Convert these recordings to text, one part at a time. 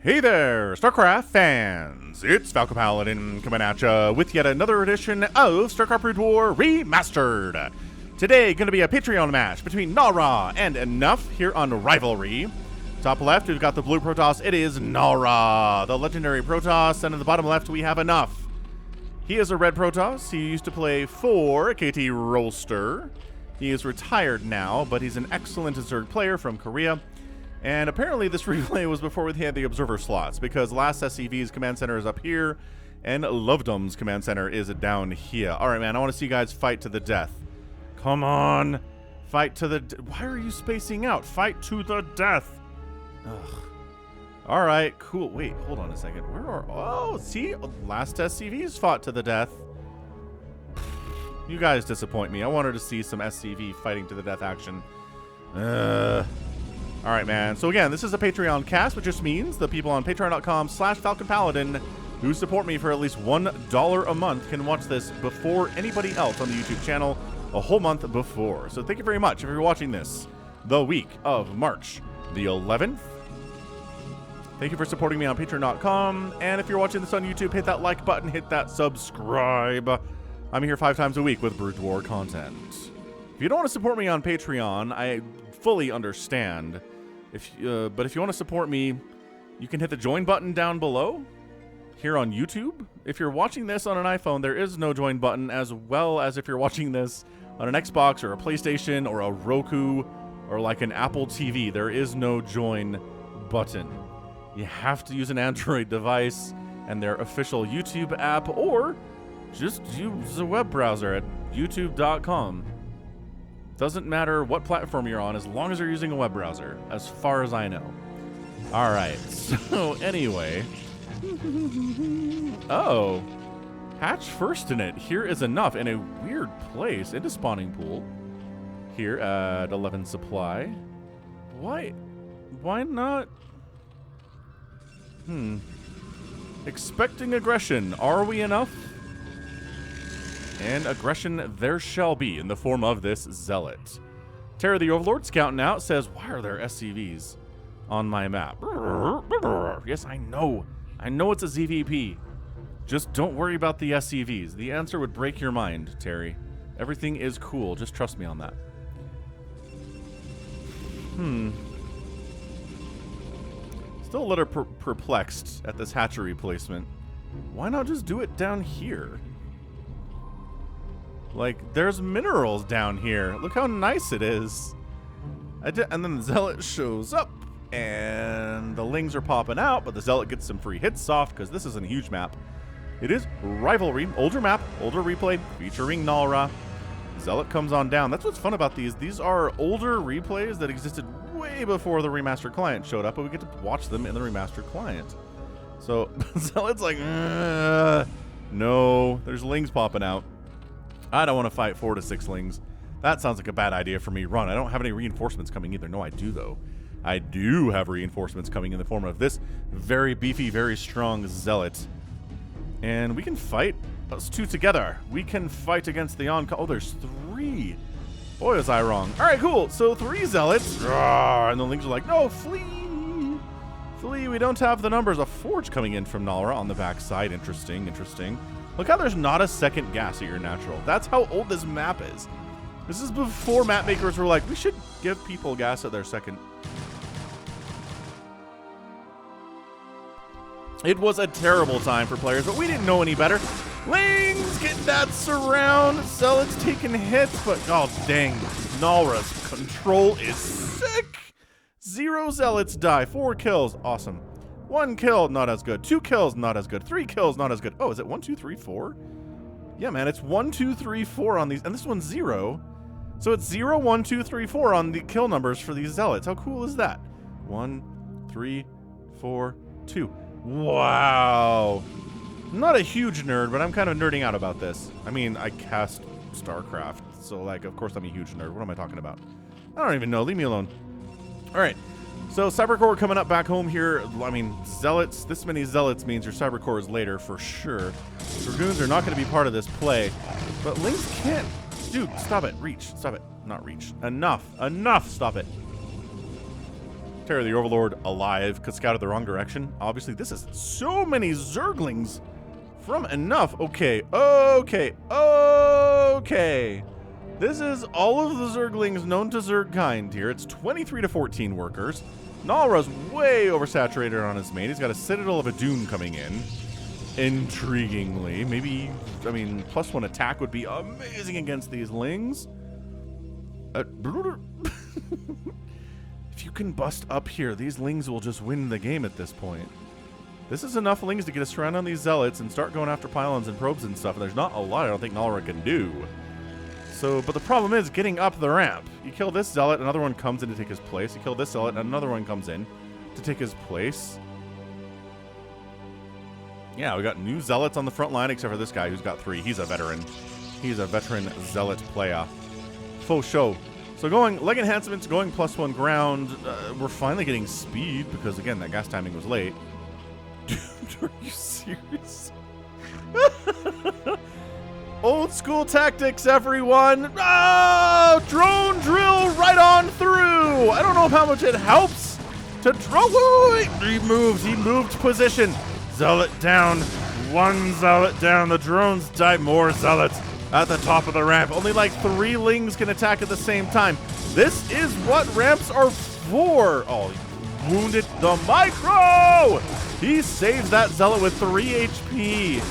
Hey there, StarCraft fans! It's Falcon Paladin coming at ya with yet another edition of StarCraft Brood War Remastered. Today, going to be a Patreon match between Nara and Enough here on Rivalry. Top left, we've got the blue Protoss. It is Nara, the legendary Protoss, and in the bottom left, we have Enough. He is a red Protoss. He used to play for KT Rolster. He is retired now, but he's an excellent Zerg player from Korea. And apparently this replay was before we had the observer slots, because last SCV's command center is up here, and Lovedom's command center is down here. All right, man, I want to see you guys fight to the death. Come on. Fight to the... Why are you spacing out? Fight to the death. Ugh. All right, cool. Wait, hold on a second. Where are... Oh, see? Last SCV's fought to the death. You guys disappoint me. I wanted to see some SCV fighting to the death action. All right, man. So again, this is a Patreon cast, which just means the people on patreon.com/FalconPaladin who support me for at least $1 a month can watch this before anybody else on the YouTube channel a whole month before. So thank you very much if you're watching this the week of March the 11th. Thank you for supporting me on patreon.com. And if you're watching this on YouTube, hit that like button, hit that subscribe. I'm here 5 times a week with Brood War content. If you don't want to support me on Patreon, I fully understand. But if you want to support me, you can hit the join button down below here on YouTube. If you're watching this on an iPhone, there is no join button, as well as if you're watching this on an Xbox or a PlayStation or a Roku or like an Apple TV, there is no join button. You have to use an Android device and their official YouTube app, or just use a web browser at youtube.com. Doesn't matter what platform you're on, as long as you're using a web browser, as far as I know. All right, so anyway. Oh, hatch first in it. Here is Enough in a weird place, in a spawning pool. Here at 11 supply. Why not? Expecting aggression. Are we Enough? And aggression there shall be in the form of this Zealot. Terra the Overlord scouting out says, why are there SCVs on my map? Yes, I know. I know it's a ZVP. Just don't worry about the SCVs. The answer would break your mind, Terry. Everything is cool. Just trust me on that. Still a little perplexed at this hatchery placement. Why not just do it down here? Like, there's minerals down here. Look how nice it is. And then the Zealot shows up, and the Lings are popping out, but the Zealot gets some free hits off, because this isn't a huge map. It is Rivalry, older map, older replay, featuring Nara. Zealot comes on down. That's what's fun about these. These are older replays that existed way before the remastered client showed up, but we get to watch them in the remastered client. So, Zealot's like, no, there's Lings popping out. I don't want to fight 4 to 6 Lings. That sounds like a bad idea for me. Run. I don't have any reinforcements coming either. No, I do, though. I do have reinforcements coming in the form of this very beefy, very strong Zealot. And we can fight us 2 together. We can fight against the Oh, there's 3. Boy, was I wrong. All right, cool. So 3 Zealots. And the Lings are like, no, flee. Flee. We don't have the numbers. A Forge coming in from Nara on the backside. Interesting, interesting. Look how there's not a second gas at your natural. That's how old this map is. This is before map makers were like, we should give people gas at their second. It was a terrible time for players, but we didn't know any better. Lings getting that surround. Zealots taking hits, but oh dang. Nara's control is sick. 0 Zealots die. 4 kills. Awesome. 1 kill, not as good. 2 kills, not as good. 3 kills, not as good. Oh, is it 1, 2, 3, 4? Yeah, man, it's 1, 2, 3, 4 on these. And this one's 0. So it's 0, 1, 2, 3, 4 on the kill numbers for these Zealots. How cool is that? 1, 3, 4, 2. Wow. I'm not a huge nerd, but I'm kind of nerding out about this. I mean, I cast StarCraft, so, like, of course I'm a huge nerd. What am I talking about? I don't even know. Leave me alone. All right. So Cybercore coming up back home here. I mean, Zealots, this many Zealots means your Cybercore is later for sure. Dragoons are not going to be part of this play. But Lings can't. Dude, stop it. Reach. Stop it. Not reach. Enough. Enough. Stop it. Terror the Overlord alive, could scout the wrong direction. Obviously, this is so many Zerglings from enough. Okay. This is all of the Zerglings known to Zergkind here. It's 23 to 14 workers. Nalra's way oversaturated on his main. He's got a Citadel of a Dune coming in. Intriguingly. Maybe, I mean, +1 attack would be amazing against these Lings. If you can bust up here, these Lings will just win the game at this point. This is enough Lings to get us around on these Zealots and start going after pylons and probes and stuff. And there's not a lot I don't think Nalra can do. So, but the problem is getting up the ramp. You kill this Zealot, another one comes in to take his place. You kill this Zealot, and another one comes in to take his place. Yeah, we got new Zealots on the front line, except for this guy who's got 3. He's a veteran. He's a veteran Zealot player. Faux show. So going leg enhancements, going +1 ground. We're finally getting speed because, again, that gas timing was late. Dude, are you serious? Old school tactics, everyone. Oh, drone drill right on through. I don't know how much it helps to draw. Wait. He moved position. Zealot down. 1 Zealot down. The drones die. More Zealots at the top of the ramp. Only like 3 Lings can attack at the same time. This is what ramps are for. Oh, he wounded the micro. He saves that Zealot with 3 HP.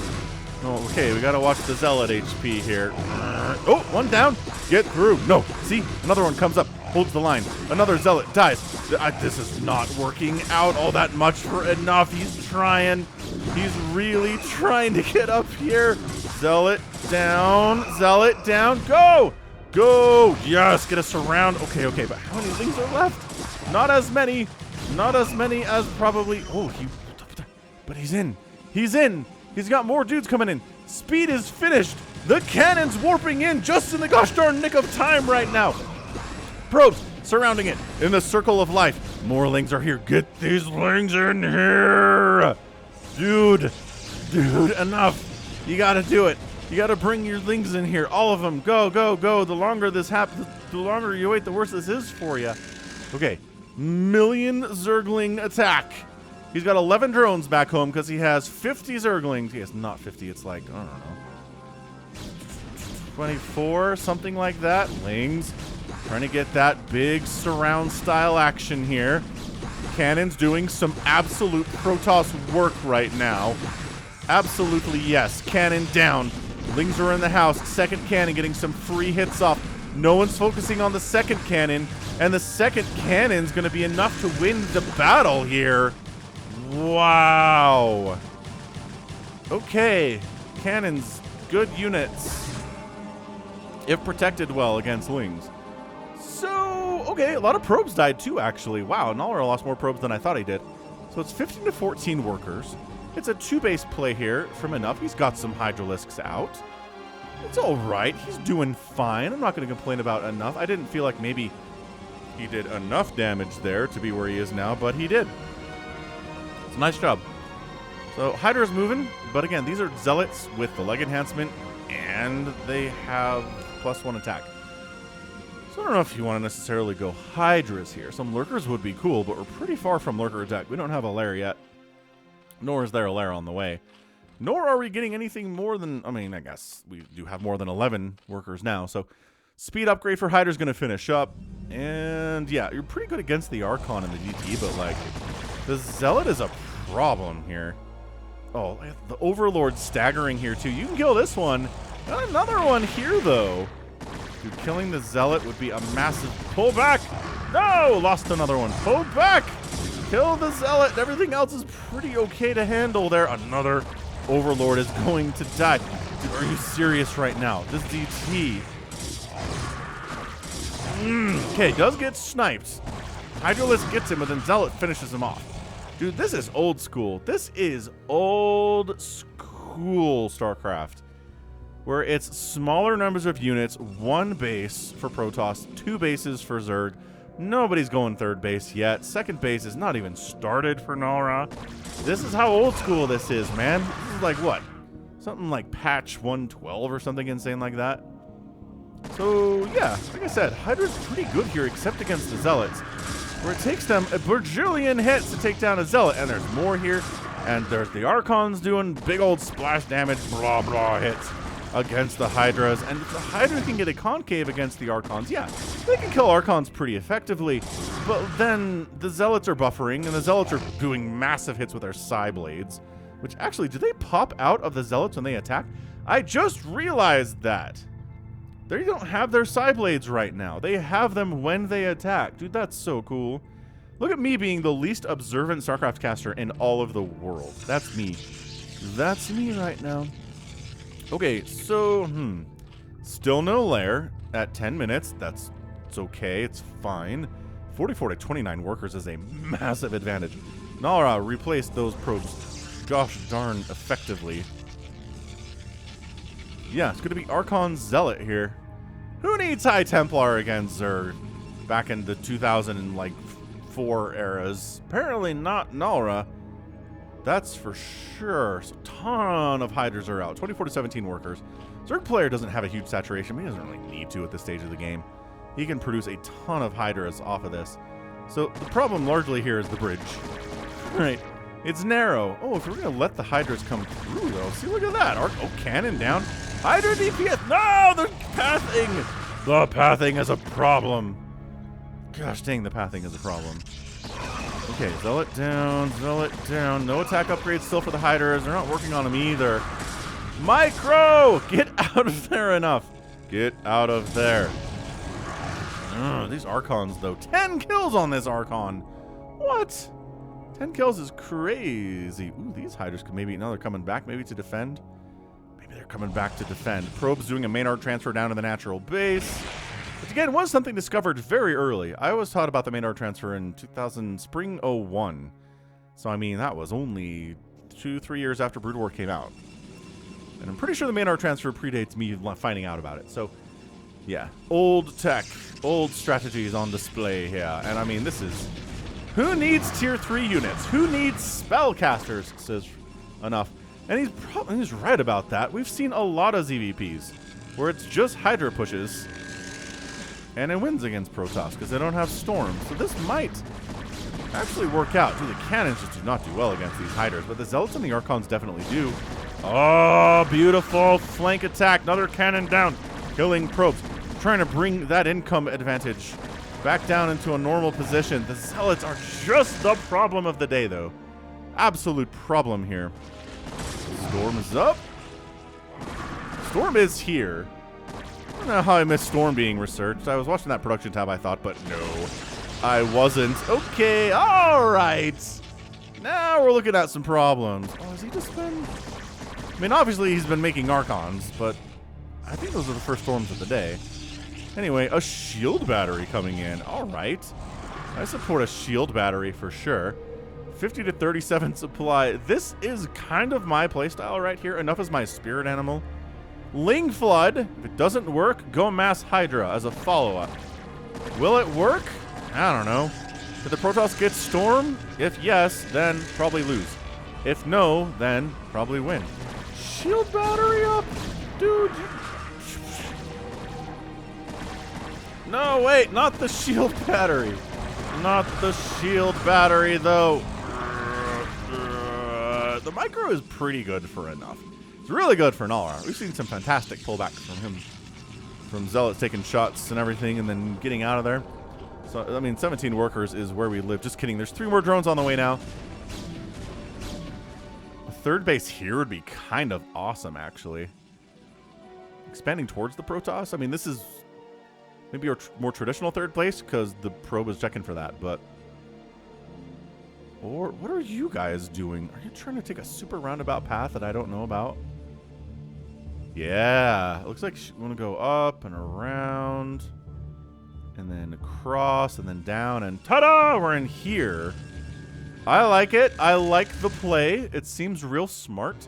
Oh, okay, we gotta watch the Zealot HP here. Oh, 1 down. Get through. No, see? Another one comes up, holds the line. Another Zealot dies. This is not working out all that much for enough. He's trying. He's really trying to get up here. Zealot down. Zealot down. Go! Go! Yes, get a surround. Okay, but how many Lings are left? Not as many. Not as many as probably... Oh, but he's in. He's in. He's got more dudes coming in. Speed is finished. The cannon's warping in just in the gosh darn nick of time right now. Probes surrounding it in the circle of life. More Lings are here. Get these Lings in here. Dude, enough. You gotta do it. You gotta bring your Lings in here. All of them. Go. The longer this happens, the longer you wait, the worse this is for you. Okay. Million Zergling attack. He's got 11 drones back home because he has 50 Zerglings. He has not 50. It's like, I don't know, 24, something like that. Lings trying to get that big surround style action here. Cannon's doing some absolute Protoss work right now. Absolutely, yes. Cannon down. Lings are in the house. Second cannon getting some free hits off. No one's focusing on the second cannon. And the second cannon's going to be enough to win the battle here. Wow. Okay. Cannons, good units. If protected well against Lings. So, okay, a lot of probes died too, actually. Wow, Nalra lost more probes than I thought he did. So it's 15 to 14 workers. It's a 2-base play here from enough. He's got some Hydralisks out. It's all right. He's doing fine. I'm not going to complain about enough. I didn't feel like maybe he did enough damage there to be where he is now, but he did. It's a nice job. So Hydra's moving, but again, these are Zealots with the leg enhancement, and they have +1 attack. So I don't know if you want to necessarily go Hydras here. Some Lurkers would be cool, but we're pretty far from Lurker attack. We don't have a lair yet, nor is there a lair on the way. Nor are we getting anything more than, I mean, I guess we do have more than 11 workers now, so speed upgrade for Hydra's going to finish up. And yeah, you're pretty good against the Archon and the DT, but like, the Zealot is a problem here. Oh, the Overlord staggering here too. You can kill this one. Got another one here though. Dude, killing the Zealot would be a massive pullback. No, lost another one. Pull back. Kill the Zealot. Everything else is pretty okay to handle there. Another Overlord is going to die. Dude, are you serious right now? This DT. Okay, does get sniped. Hydralisk gets him, but then Zealot finishes him off. Dude, this is old school. This is old school StarCraft, where it's smaller numbers of units, 1 base for Protoss, 2 bases for Zerg. Nobody's going 3rd base yet. 2nd base is not even started for Nalra. This is how old school this is, man. This is like what? Something like patch 112 or something insane like that. So, yeah, like I said, Hydra's pretty good here, except against the Zealots. where it takes them a bajillion hits to take down a Zealot. And there's more here. And there's the Archons doing big old splash damage, blah, blah hits against the Hydras. And if the Hydra can get a concave against the Archons, yeah, they can kill Archons pretty effectively. But then the Zealots are buffering, and the Zealots are doing massive hits with their Psy Blades. Which actually, do they pop out of the Zealots when they attack? I just realized that. They don't have their Psy Blades right now. They have them when they attack. Dude, that's so cool. Look at me being the least observant StarCraft caster in all of the world. That's me. That's me right now. Okay, so, still no lair at 10 minutes. It's okay. It's fine. 44 to 29 workers is a massive advantage. Nara replaced those probes gosh darn effectively. Yeah, it's going to be Archon Zealot here. Who needs High Templar against Zerg back in the 2004 eras? Apparently not Nara. That's for sure. So a ton of Hydras are out. 24 to 17 workers. Zerg player doesn't have a huge saturation, but he doesn't really need to at this stage of the game. He can produce a ton of Hydras off of this. So the problem largely here is the bridge. Right. It's narrow. Oh, if we're going to let the Hydras come through, though. See, look at that. Oh, cannon down. Hydra DPS. No, the pathing. The pathing is a problem. Gosh dang, the pathing is a problem. Okay, Zealot down, Zealot down. No attack upgrades still for the Hydras. They're not working on them either. Micro! Get out of there enough. Get out of there. These Archons, though. 10 kills on this Archon. What? 10 kills is crazy. Ooh, these Hydras could maybe... Now they're coming back maybe to defend. Maybe they're coming back to defend. Probes doing a main arc transfer down to the natural base. Which again was something discovered very early. I was taught about the main arc transfer in spring 01. So I mean, that was only 2-3 years after Brood War came out. And I'm pretty sure the main arc transfer predates me finding out about it. So yeah, old tech, old strategies on display here. And I mean, this is... Who needs tier 3 units? Who needs spellcasters? Says enough. And he's right about that. We've seen a lot of ZVPs where it's just Hydra pushes and it wins against Protoss because they don't have Storm. So this might actually work out. Dude, the cannons just do not do well against these Hydras, but the Zealots and the Archons definitely do. Oh, beautiful flank attack. Another cannon down, killing probes. Trying to bring that income advantage back down into a normal position. The Zealots are just the problem of the day, though. Absolute problem here. Storm is up. Storm is here. I don't know how I missed Storm being researched. I was watching that production tab, I thought, but no, I wasn't. Okay, all right. Now we're looking at some problems. Oh, has he just been... I mean, obviously he's been making Archons, but I think those are the first Storms of the day. Anyway, a shield battery coming in. All right. I support a shield battery for sure. 50 to 37 supply. This is kind of my playstyle right here. Enough is my spirit animal. Ling Flood. If it doesn't work, go mass Hydra as a follow-up. Will it work? I don't know. Did the Protoss get Storm? If yes, then probably lose. If no, then probably win. Shield battery up? Dude. No, wait, not the shield battery. Not the shield battery, though. The micro is pretty good for enough. It's really good for Nara. We've seen some fantastic pullback from him. From Zealots taking shots and everything and then getting out of there. So, I mean, 17 workers is where we live. Just kidding. There's 3 more drones on the way now. A third base here would be kind of awesome, actually. Expanding towards the Protoss. I mean, this is... maybe a more traditional third place because the probe is checking for that, but... Or what are you guys doing? Are you trying to take a super roundabout path that I don't know about? Yeah, it looks like you want to go up and around and then across and then down and ta-da! We're in here. I like it. I like the play. It seems real smart.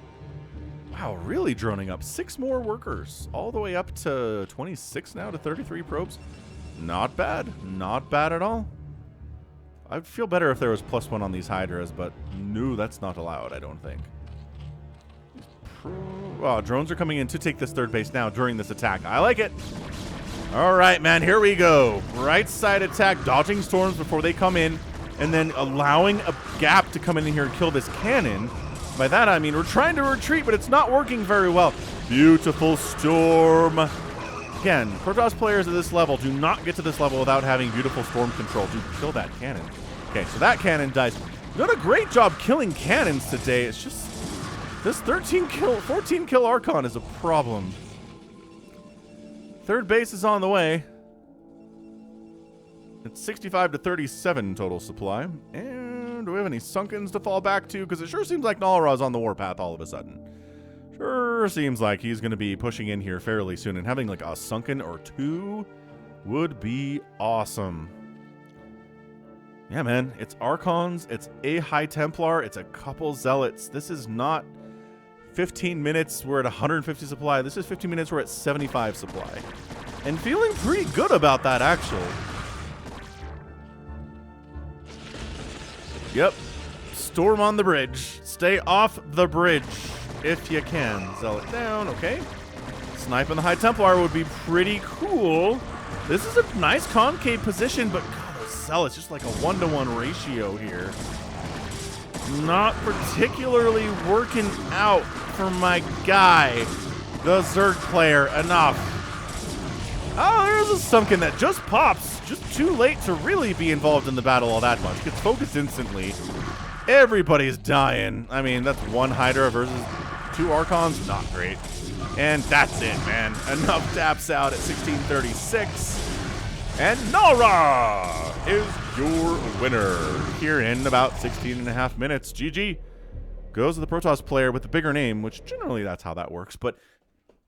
Wow, really droning up. 6 more workers. All the way up to 26 now to 33 probes. Not bad. Not bad at all. I'd feel better if there was +1 on these Hydras, but no, that's not allowed, I don't think. Wow, drones are coming in to take this third base now during this attack. I like it. All right, man, here we go. Right side attack, dodging storms before they come in, and then allowing a gap to come in here and kill this cannon. By that, I mean we're trying to retreat, but it's not working very well. Beautiful storm. Again, Protoss players at this level do not get to this level without having beautiful storm control to kill that cannon. Okay, so that cannon dies. Done a great job killing cannons today. It's just this 14 kill Archon is a problem. Third base is on the way. It's 65 to 37 total supply. And do we have any Sunkens to fall back to? Because it sure seems like Nalra's on the warpath all of a sudden. Sure seems like he's going to be pushing in here fairly soon. And having like a Sunken or two would be awesome. Yeah, man. It's Archons. It's a High Templar. It's a couple Zealots. This is not 15 minutes, we're at 150 supply. This is 15 minutes, we're at 75 supply. And feeling pretty good about that, actually. Yep. Storm on the bridge. Stay off the bridge if you can. Zealot down, okay. Sniping the High Templar would be pretty cool. This is a nice concave position, but God, those Zealots, just like a 1-to-1 ratio here. Not particularly working out for my guy, the Zerg player, enough. Oh, there's a Sunken that just pops, just too late to really be involved in the battle all that much. Gets focused instantly. Everybody's dying. I mean, that's one Hydra versus two Archons, not great. And that's it, man. Enough taps out at 1636. And Nalra is your winner here in about 16 and a half minutes. GG goes to the Protoss player with the bigger name, which generally that's how that works. But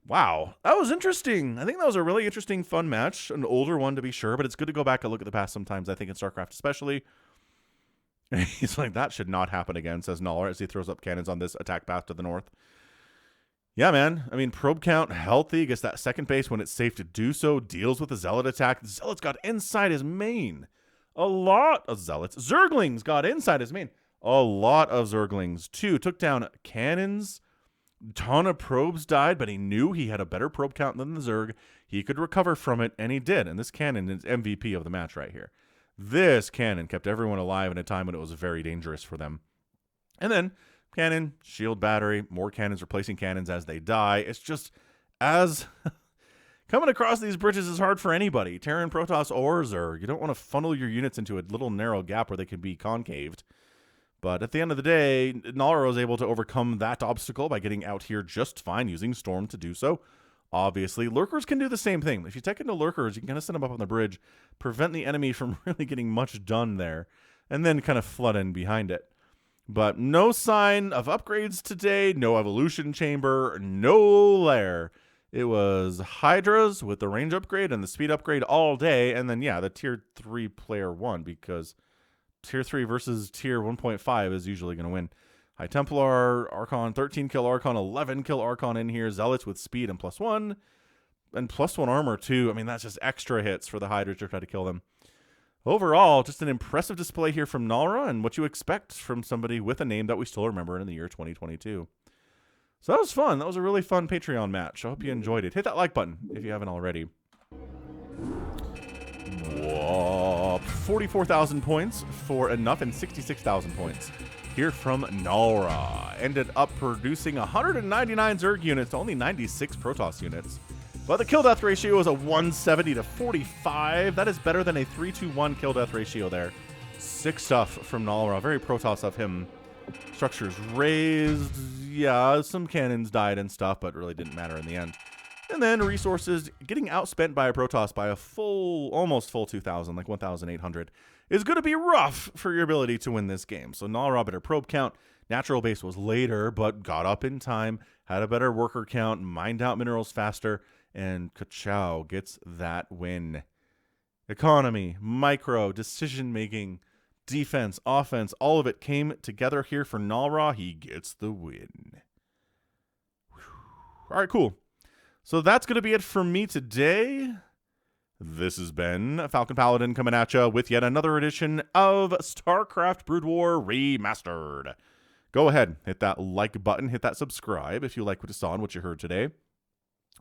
wow, that was interesting. I think that was a really interesting, fun match. An older one to be sure, but it's good to go back and look at the past sometimes, I think in StarCraft especially. He's like, that should not happen again, says Nalra as he throws up cannons on this attack path to the north. Yeah, man. I mean, probe count healthy. Gets that second base when it's safe to do so. Deals with the Zealot attack. The Zealot's got inside his main. A lot of Zealots. Zerglings got inside his main. A lot of Zerglings, too. Took down cannons. Ton of probes died, but he knew he had a better probe count than the Zerg. He could recover from it, and he did. And this cannon is MVP of the match right here. This cannon kept everyone alive in a time when it was very dangerous for them. And then cannon, shield battery, more cannons replacing cannons as they die. It's just as coming across these bridges is hard for anybody. Terran, Protoss, or Zerg. You don't want to funnel your units into a little narrow gap where they can be concaved. But at the end of the day, Nalra was able to overcome that obstacle by getting out here just fine using Storm to do so. Obviously, Lurkers can do the same thing. If you take into Lurkers, you can kind of set them up on the bridge, prevent the enemy from really getting much done there, and then kind of flood in behind it. But no sign of upgrades today, no evolution chamber, no lair. It was Hydras with the range upgrade and the speed upgrade all day, and then, yeah, the tier 3 player won because tier 3 versus tier 1.5 is usually going to win. High Templar, Archon, 13 kill Archon, 11 kill Archon in here, Zealots with speed and +1, and +1 armor too. I mean, that's just extra hits for the Hydras to try to kill them. Overall, just an impressive display here from Nalra and what you expect from somebody with a name that we still remember in the year 2022. So that was fun. That was a really fun Patreon match. I hope you enjoyed it. Hit that like button if you haven't already. 44,000 points for enough and 66,000 points here from Nalra. Ended up producing 199 Zerg units to only 96 Protoss units. But the kill-death ratio is a 170 to 45. That is better than a 3-2-1 kill-death ratio there. Sick stuff from Nalra. Very Protoss of him. Structures raised. Yeah, some cannons died and stuff, but really didn't matter in the end. And then resources getting outspent by a Protoss by a almost full 2,000, like 1,800, is going to be rough for your ability to win this game. So Nalra better probe count. Natural base was later, but got up in time, had a better worker count, mined out minerals faster, and Ka-chow gets that win. Economy, micro, decision-making, defense, offense, all of it came together here for Nalra. He gets the win. All right, cool. So that's going to be it for me today. This has been Falcon Paladin coming at you with yet another edition of StarCraft Brood War Remastered. Go ahead, hit that like button, hit that subscribe if you like what you saw and what you heard today.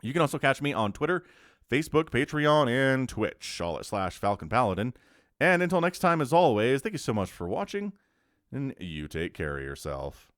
You can also catch me on Twitter, Facebook, Patreon, and Twitch, all at /Falcon Paladin. And until next time, as always, thank you so much for watching, and you take care of yourself.